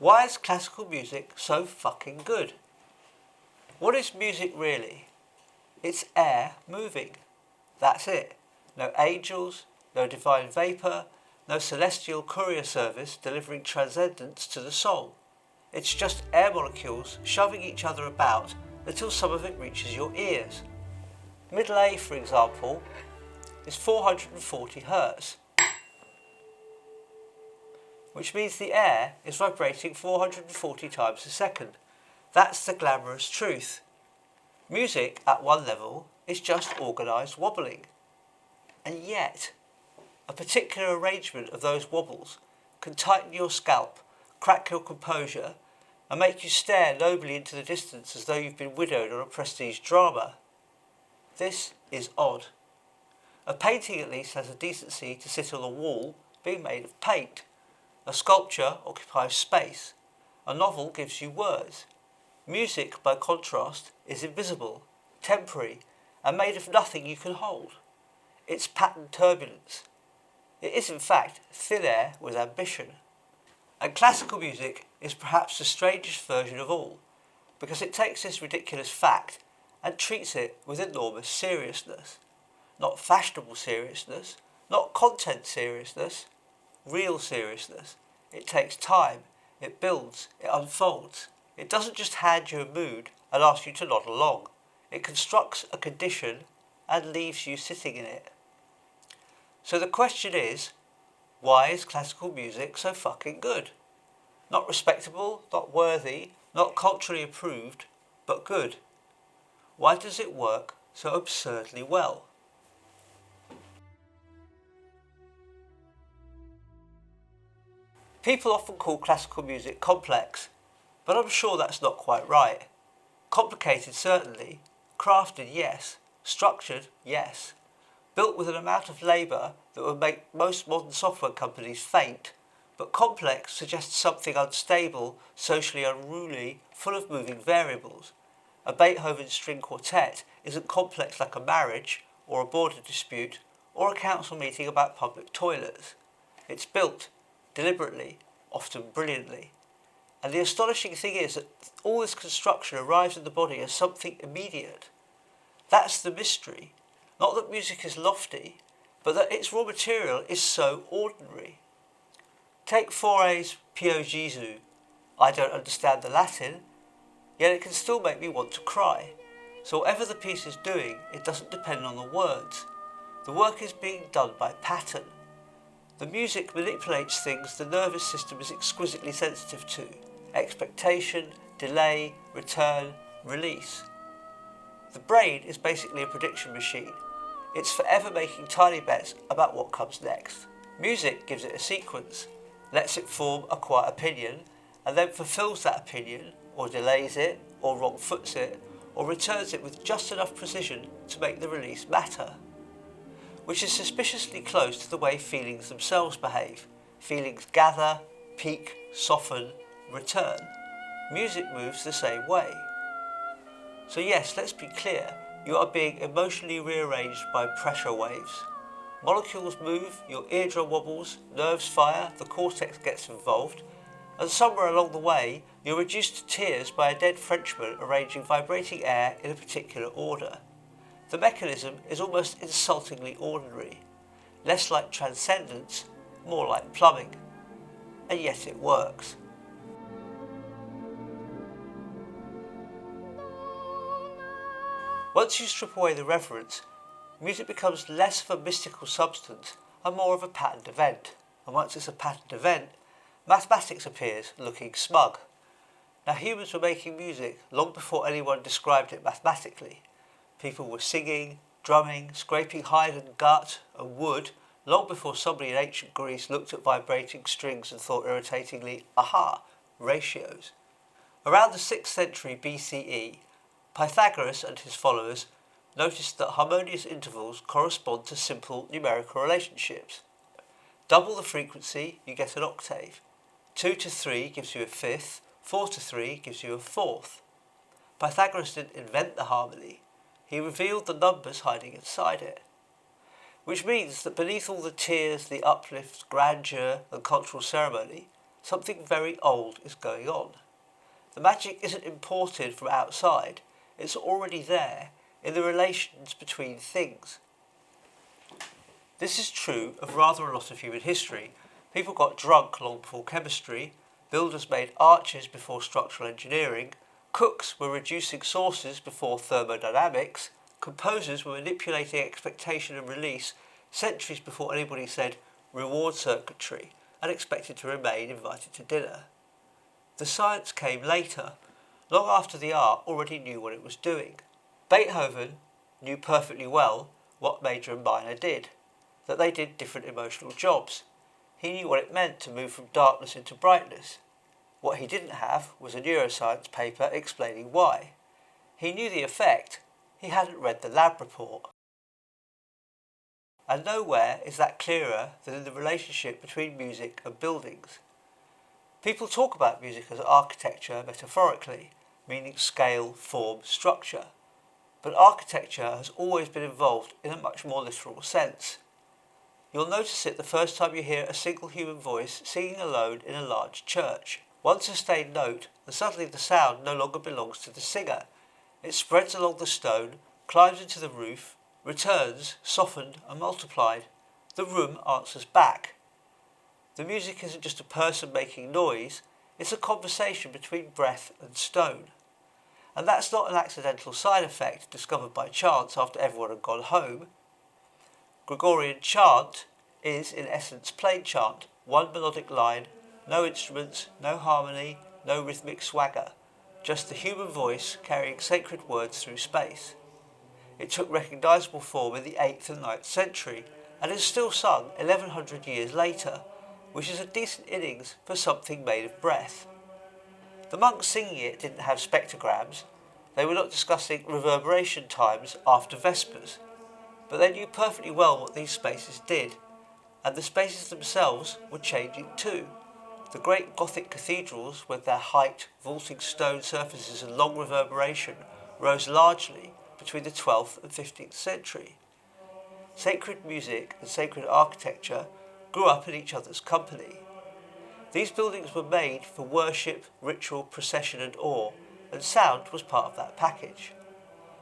Why is classical music so fucking good? What is music really? It's air moving. That's it. No angels, no divine vapour, no celestial courier service delivering transcendence to the soul. It's just air molecules shoving each other about until some of it reaches your ears. Middle A, for example, is 440 Hz, which means the air is vibrating 440 times a second. That's the glamorous truth. Music, at one level, is just organised wobbling. And yet, a particular arrangement of those wobbles can tighten your scalp, crack your composure, and make you stare nobly into the distance as though you've been widowed on a prestige drama. This is odd. A painting at least has the decency to sit on a wall being made of paint. A sculpture occupies space. A novel gives you words. Music, by contrast, is invisible, temporary, and made of nothing you can hold. It's patterned turbulence. It is in fact thin air with ambition. And classical music is perhaps the strangest version of all, because it takes this ridiculous fact and treats it with enormous seriousness. Not fashionable seriousness, not content seriousness, real seriousness. It takes time, it builds, it unfolds. It doesn't just hand you a mood and ask you to nod along. It constructs a condition and leaves you sitting in it. So the question is, why is classical music so fucking good? Not respectable, not worthy, not culturally approved, but good. Why does it work so absurdly well? People often call classical music complex, but I'm sure that's not quite right. Complicated certainly, crafted yes, structured yes, built with an amount of labour that would make most modern software companies faint, but complex suggests something unstable, socially unruly, full of moving variables. A Beethoven string quartet isn't complex like a marriage, or a border dispute, or a council meeting about public toilets. It's built, deliberately, often brilliantly. And the astonishing thing is that all this construction arrives in the body as something immediate. That's the mystery. Not that music is lofty, but that its raw material is so ordinary. Take Fauré's Pio Gesù. I don't understand the Latin, yet it can still make me want to cry. So whatever the piece is doing, it doesn't depend on the words. The work is being done by pattern. The music manipulates things the nervous system is exquisitely sensitive to: expectation, delay, return, release. The brain is basically a prediction machine. It's forever making tiny bets about what comes next. Music gives it a sequence, lets it form a quiet opinion, and then fulfills that opinion, or delays it, or wrong foots it, or returns it with just enough precision to make the release matter. Which is suspiciously close to the way feelings themselves behave. Feelings gather, peak, soften, return. Music moves the same way. So yes, let's be clear, you are being emotionally rearranged by pressure waves. Molecules move, your eardrum wobbles, nerves fire, the cortex gets involved, and somewhere along the way you're reduced to tears by a dead Frenchman arranging vibrating air in a particular order. The mechanism is almost insultingly ordinary, less like transcendence, more like plumbing, and yet it works. Once you strip away the reverence, music becomes less of a mystical substance and more of a patterned event. And once it's a patterned event, mathematics appears, looking smug. Now humans were making music long before anyone described it mathematically. People were singing, drumming, scraping hide and gut and wood long before somebody in ancient Greece looked at vibrating strings and thought irritatingly, aha, ratios. Around the 6th century BCE, Pythagoras and his followers noticed that harmonious intervals correspond to simple numerical relationships. Double the frequency, you get an octave. 2 to 3 gives you a fifth, 4 to 3 gives you a fourth. Pythagoras didn't invent the harmony, he revealed the numbers hiding inside it. Which means that beneath all the tears, the uplifts, grandeur and cultural ceremony, something very old is going on. The magic isn't imported from outside, it's already there in the relations between things. This is true of rather a lot of human history. People got drunk long before chemistry, builders made arches before structural engineering, cooks were reducing sauces before thermodynamics, composers were manipulating expectation and release centuries before anybody said reward circuitry and expected to remain invited to dinner. The science came later, long after the art already knew what it was doing. Beethoven knew perfectly well what major and minor did, that they did different emotional jobs. He knew what it meant to move from darkness into brightness. What he didn't have was a neuroscience paper explaining why. He knew the effect, he hadn't read the lab report. And nowhere is that clearer than in the relationship between music and buildings. People talk about music as architecture metaphorically, meaning scale, form, structure. But architecture has always been involved in a much more literal sense. You'll notice it the first time you hear a single human voice singing alone in a large church. One sustained note, and suddenly the sound no longer belongs to the singer. It spreads along the stone, climbs into the roof, returns, softened and multiplied. The room answers back. The music isn't just a person making noise, it's a conversation between breath and stone. And that's not an accidental side effect discovered by chance after everyone had gone home. Gregorian chant is, in essence, plain chant, one melodic line, no instruments, no harmony, no rhythmic swagger, just the human voice carrying sacred words through space. It took recognisable form in the 8th and 9th century, and is still sung 1100 years later, which is a decent innings for something made of breath. The monks singing it didn't have spectrograms, they were not discussing reverberation times after Vespers, but they knew perfectly well what these spaces did, and the spaces themselves were changing too. The great Gothic cathedrals, with their height, vaulting stone surfaces and long reverberation, rose largely between the 12th and 15th century. Sacred music and sacred architecture grew up in each other's company. These buildings were made for worship, ritual, procession and awe, and sound was part of that package.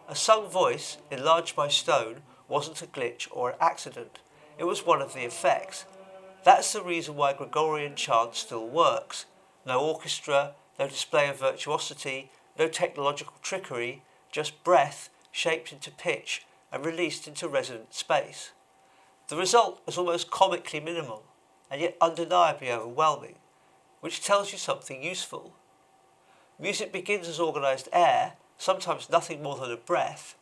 A sung voice, enlarged by stone, wasn't a glitch or an accident, it was one of the effects. That's the reason why Gregorian chant still works. No orchestra, no display of virtuosity, no technological trickery, just breath shaped into pitch and released into resonant space. The result is almost comically minimal, and yet undeniably overwhelming, which tells you something useful. Music begins as organised air, sometimes nothing more than a breath,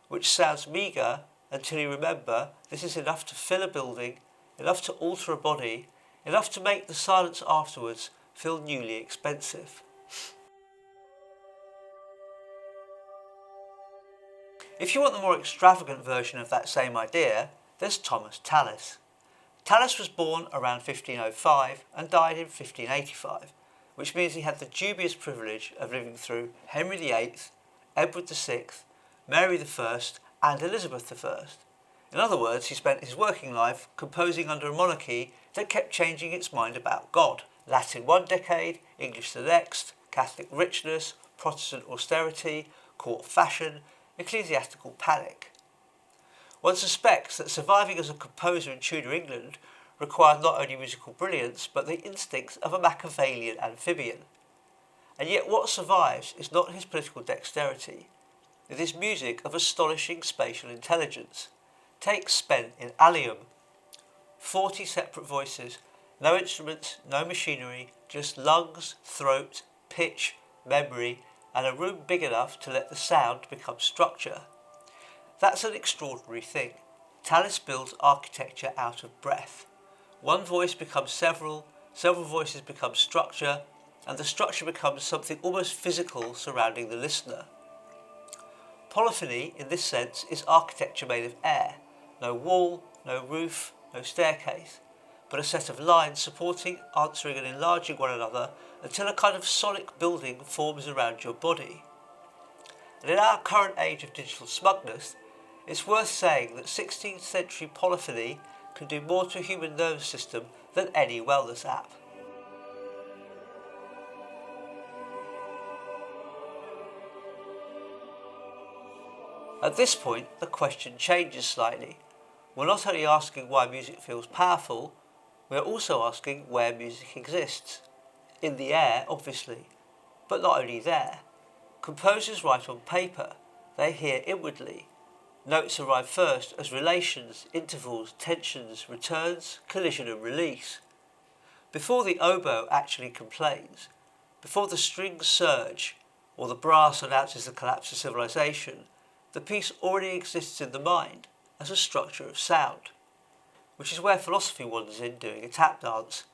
which sounds meagre until you remember this is enough to fill a building, enough to alter a body, enough to make the silence afterwards feel newly expensive. If you want the more extravagant version of that same idea, there's Thomas Tallis. Tallis was born around 1505 and died in 1585, which means he had the dubious privilege of living through Henry VIII, Edward VI, Mary I and Elizabeth I. In other words, he spent his working life composing under a monarchy that kept changing its mind about God. Latin one decade, English the next, Catholic richness, Protestant austerity, court fashion, ecclesiastical panic. One suspects that surviving as a composer in Tudor England required not only musical brilliance but the instincts of a Machiavellian amphibian. And yet what survives is not his political dexterity, it is music of astonishing spatial intelligence. Take Spent in Allium. 40 separate voices, no instruments, no machinery, just lungs, throat, pitch, memory, and a room big enough to let the sound become structure. That's an extraordinary thing. Tallis builds architecture out of breath. One voice becomes several voices become structure, and the structure becomes something almost physical surrounding the listener. Polyphony, in this sense, is architecture made of air. No wall, no roof, no staircase, but a set of lines supporting, answering and enlarging one another until a kind of sonic building forms around your body. And in our current age of digital smugness, it's worth saying that 16th century polyphony can do more to a human nervous system than any wellness app. At this point, the question changes slightly. We're not only asking why music feels powerful, we're also asking where music exists. In the air, obviously, but not only there. Composers write on paper, they hear inwardly. Notes arrive first as relations, intervals, tensions, returns, collision and release. Before the oboe actually complains, before the strings surge or the brass announces the collapse of civilization, the piece already exists in the mind as a structure of sound, which is where philosophy wanders in doing a tap dance.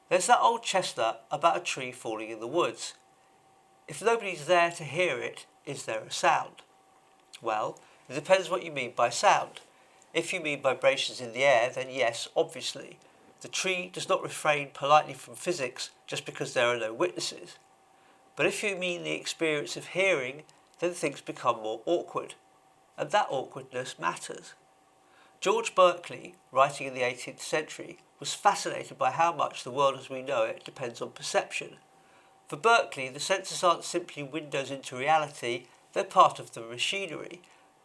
There's that old chestnut about a tree falling in the woods. If nobody's there to hear it, is there a sound? Well, it depends what you mean by sound. If you mean vibrations in the air, then yes, obviously. The tree does not refrain politely from physics just because there are no witnesses. But if you mean the experience of hearing, then things become more awkward. And that awkwardness matters. George Berkeley, writing in the 18th century, was fascinated by how much the world as we know it depends on perception. For Berkeley, the senses aren't simply windows into reality, they're part of the machinery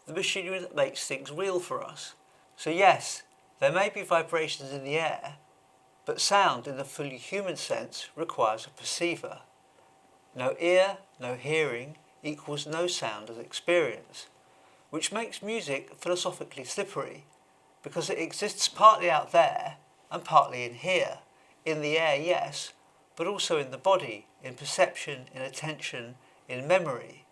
that makes things real for us. So yes, there may be vibrations in the air, but sound in the fully human sense requires a perceiver. No ear, no hearing equals no sound as experience, which makes music philosophically slippery, because it exists partly out there and partly in here. In the air, yes, but also in the body, in perception, in attention, in memory.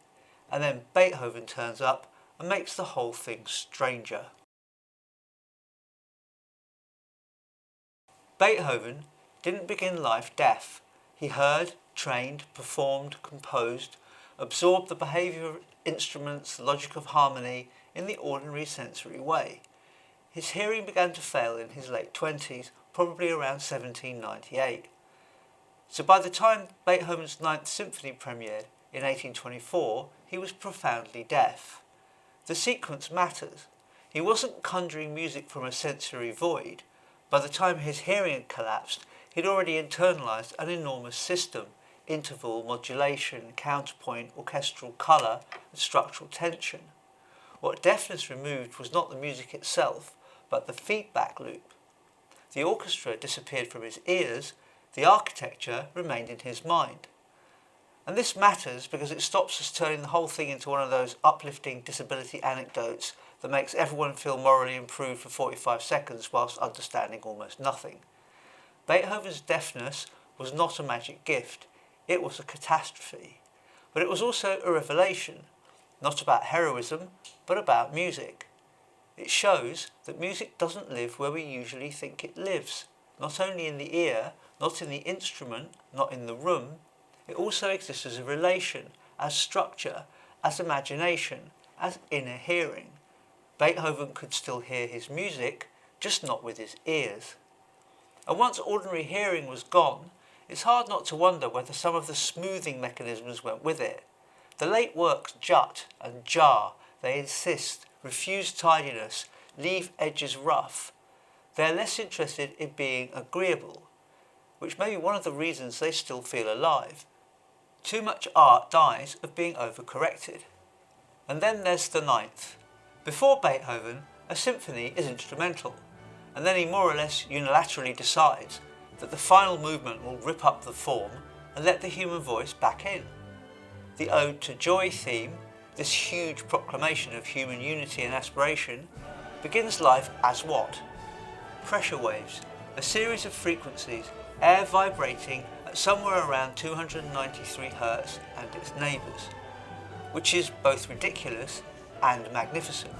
And then Beethoven turns up and makes the whole thing stranger. Beethoven didn't begin life deaf. He heard, trained, performed, composed, absorbed the behaviour of instruments, the logic of harmony in the ordinary sensory way. His hearing began to fail in his late 20s, probably around 1798. So by the time Beethoven's Ninth Symphony premiered in 1824, he was profoundly deaf. The sequence matters. He wasn't conjuring music from a sensory void. By the time his hearing had collapsed, he'd already internalised an enormous system: interval, modulation, counterpoint, orchestral colour, and structural tension. What deafness removed was not the music itself, but the feedback loop. The orchestra disappeared from his ears, the architecture remained in his mind. And this matters because it stops us turning the whole thing into one of those uplifting disability anecdotes that makes everyone feel morally improved for 45 seconds whilst understanding almost nothing. Beethoven's deafness was not a magic gift, it was a catastrophe. But it was also a revelation, not about heroism, but about music. It shows that music doesn't live where we usually think it lives, not only in the ear, not in the instrument, not in the room. It also exists as a relation, as structure, as imagination, as inner hearing. Beethoven could still hear his music, just not with his ears. And once ordinary hearing was gone, it's hard not to wonder whether some of the smoothing mechanisms went with it. The late works jut and jar, they insist, refuse tidiness, leave edges rough. They're less interested in being agreeable, which may be one of the reasons they still feel alive. Too much art dies of being overcorrected. And then there's the ninth. Before Beethoven, a symphony is instrumental, and then he more or less unilaterally decides that the final movement will rip up the form and let the human voice back in. The Ode to Joy theme, this huge proclamation of human unity and aspiration, begins life as what? Pressure waves, a series of frequencies, air vibrating at somewhere around 293 Hz and its neighbours, which is both ridiculous and magnificent.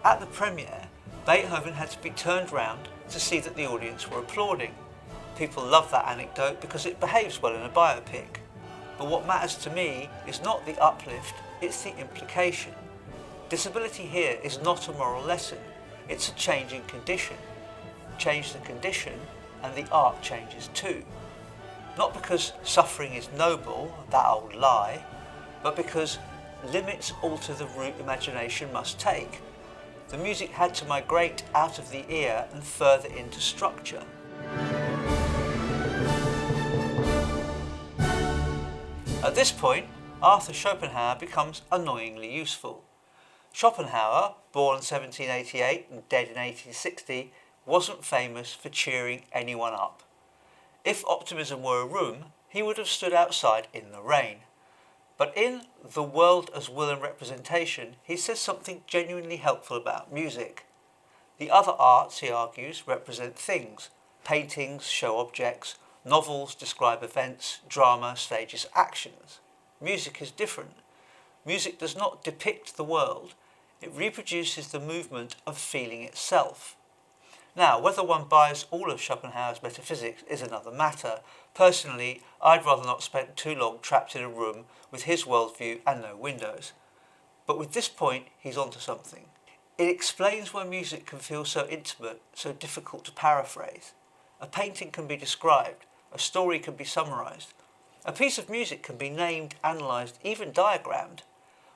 At the premiere, Beethoven had to be turned round to see that the audience were applauding. People love that anecdote because it behaves well in a biopic. But what matters to me is not the uplift, it's the implication. Disability here is not a moral lesson, it's a changing condition. Change the condition and the art changes too. Not because suffering is noble, that old lie, but because limits alter the route imagination must take. The music had to migrate out of the ear and further into structure. At this point, Arthur Schopenhauer becomes annoyingly useful. Schopenhauer, born 1788 and dead in 1860, wasn't famous for cheering anyone up. If optimism were a room, he would have stood outside in the rain. But in The World as Will and Representation, he says something genuinely helpful about music. The other arts, he argues, represent things. Paintings show objects, novels describe events, drama stages actions. Music is different. Music does not depict the world, it reproduces the movement of feeling itself. Now, whether one buys all of Schopenhauer's metaphysics is another matter. Personally, I'd rather not spend too long trapped in a room with his worldview and no windows. But with this point, he's onto something. It explains why music can feel so intimate, so difficult to paraphrase. A painting can be described, a story can be summarised. A piece of music can be named, analysed, even diagrammed.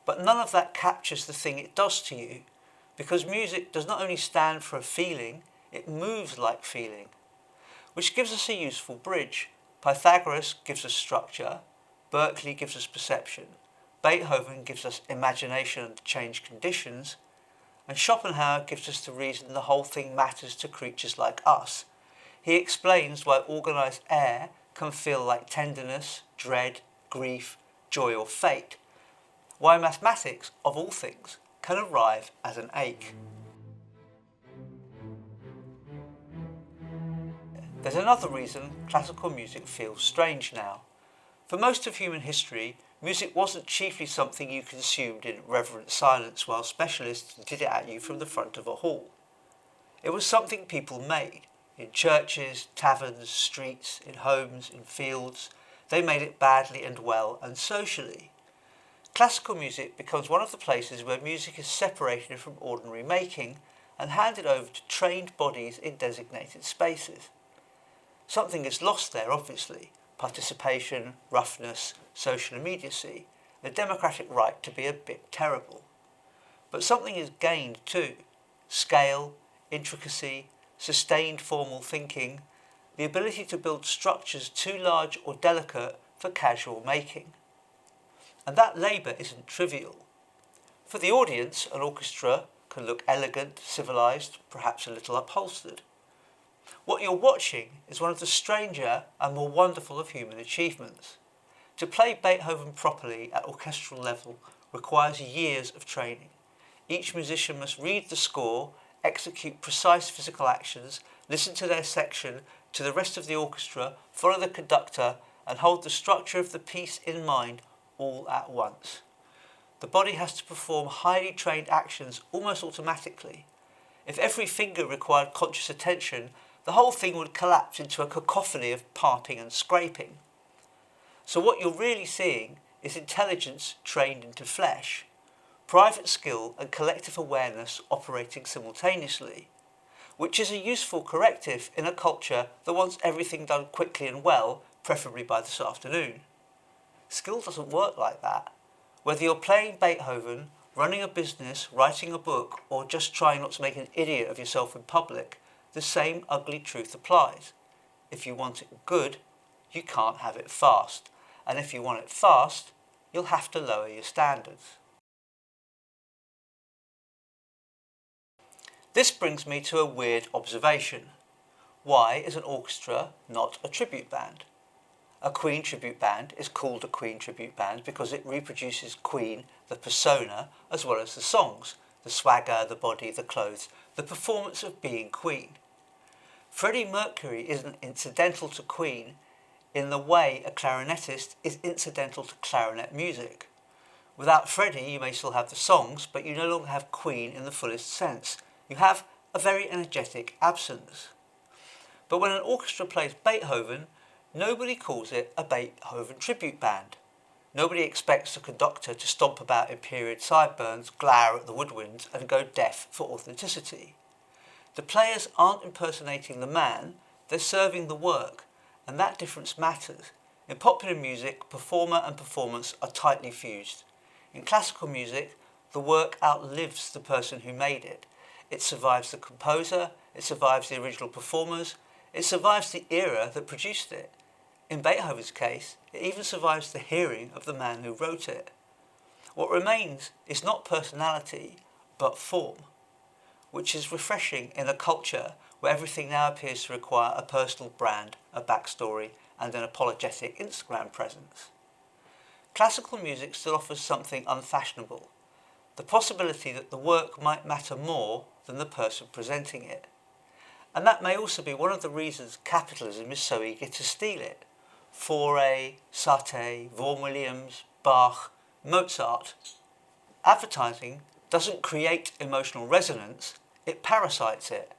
But none of that captures the thing it does to you, because music does not only stand for a feeling, it moves like feeling. Which gives us a useful bridge. Pythagoras gives us structure, Berkeley gives us perception, Beethoven gives us imagination and change conditions, and Schopenhauer gives us the reason the whole thing matters to creatures like us. He explains why organised air can feel like tenderness, dread, grief, joy or fate. Why mathematics, of all things, can arrive as an ache. There's another reason classical music feels strange now. For most of human history, music wasn't chiefly something you consumed in reverent silence while specialists did it at you from the front of a hall. It was something people made, in churches, taverns, streets, in homes, in fields. They made it badly and well and socially. Classical music becomes one of the places where music is separated from ordinary making and handed over to trained bodies in designated spaces. Something is lost there, obviously: participation, roughness, social immediacy, the democratic right to be a bit terrible. But something is gained too: scale, intricacy, sustained formal thinking, the ability to build structures too large or delicate for casual making. And that labour isn't trivial. For the audience, an orchestra can look elegant, civilised, perhaps a little upholstered. What you're watching is one of the stranger and more wonderful of human achievements. To play Beethoven properly at orchestral level requires years of training. Each musician must read the score, execute precise physical actions, listen to their section, to the rest of the orchestra, follow the conductor, and hold the structure of the piece in mind all at once. The body has to perform highly trained actions almost automatically. If every finger required conscious attention, the whole thing would collapse into a cacophony of parting and scraping. So what you're really seeing is intelligence trained into flesh, private skill and collective awareness operating simultaneously, which is a useful corrective in a culture that wants everything done quickly and well, preferably by this afternoon. Skill doesn't work like that. Whether you're playing Beethoven, running a business, writing a book, or just trying not to make an idiot of yourself in public, the same ugly truth applies. If you want it good, you can't have it fast. And if you want it fast, you'll have to lower your standards. This brings me to a weird observation. Why is an orchestra not a tribute band? A Queen tribute band is called a Queen tribute band because it reproduces Queen, the persona, as well as the songs, the swagger, the body, the clothes, the performance of being Queen. Freddie Mercury isn't incidental to Queen in the way a clarinetist is incidental to clarinet music. Without Freddie, you may still have the songs, but you no longer have Queen in the fullest sense. You have a very energetic absence. But when an orchestra plays Beethoven, nobody calls it a Beethoven tribute band. Nobody expects the conductor to stomp about in period sideburns, glare at the woodwinds, and go deaf for authenticity. The players aren't impersonating the man, they're serving the work, and that difference matters. In popular music, performer and performance are tightly fused. In classical music, the work outlives the person who made it. It survives the composer, it survives the original performers, it survives the era that produced it. In Beethoven's case, it even survives the hearing of the man who wrote it. What remains is not personality, but form, which is refreshing in a culture where everything now appears to require a personal brand, a backstory, and an apologetic Instagram presence. Classical music still offers something unfashionable, the possibility that the work might matter more than the person presenting it. And that may also be one of the reasons capitalism is so eager to steal it. Fauré, Sartre, Vaughan Williams, Bach, Mozart. Advertising doesn't create emotional resonance, it parasites it.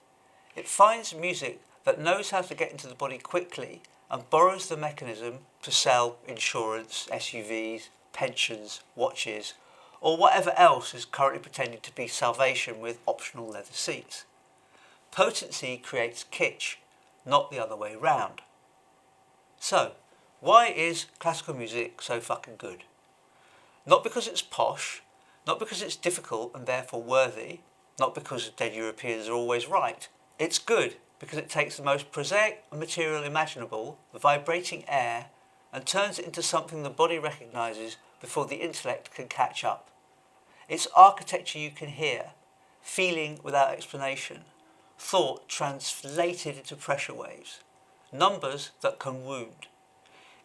It finds music that knows how to get into the body quickly and borrows the mechanism to sell insurance, SUVs, pensions, watches, or whatever else is currently pretending to be salvation with optional leather seats. Potency creates kitsch, not the other way round. So, why is classical music so fucking good? Not because it's posh, not because it's difficult and therefore worthy, not because dead Europeans are always right. It's good because it takes the most prosaic material imaginable, the vibrating air, and turns it into something the body recognises before the intellect can catch up. It's architecture you can hear, feeling without explanation, thought translated into pressure waves, numbers that can wound.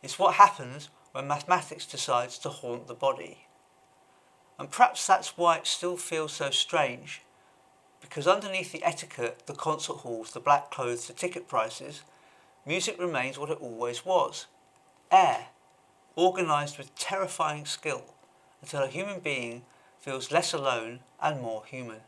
It's what happens when mathematics decides to haunt the body. And perhaps that's why it still feels so strange, because underneath the etiquette, the concert halls, the black clothes, the ticket prices, music remains what it always was. Air, organised with terrifying skill, until a human being feels less alone and more human.